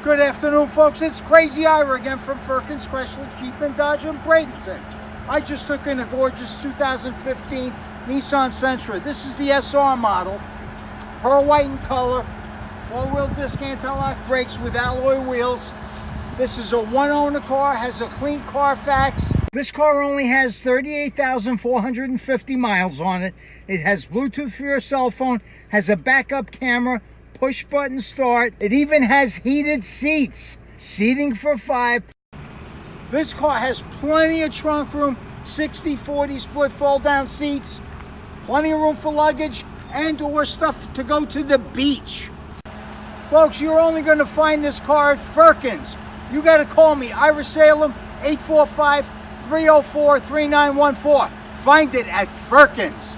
Good afternoon, folks. It's Crazy Ira again from Firkins Chrysler Jeep and Dodge in Bradenton. I just took in a gorgeous 2015 Nissa Sentra. This is the SR model, pearl white in color, four-wheel disc anti-lock brakes with alloy wheels. This is a one-owner car, has a clean Carfax. This car only has 38,450 miles on it. It has Bluetooth for your cell phone, has a backup camera, push button start. It even has heated seats, seating for 5. This car has plenty of trunk room, 60-40 split fold down seats, plenty of room for luggage and or stuff to go to the beach. Folks, you're only going to find this car at Firkins. You got to call me, Ira Salem, 845-304-3914. Find it at Firkins.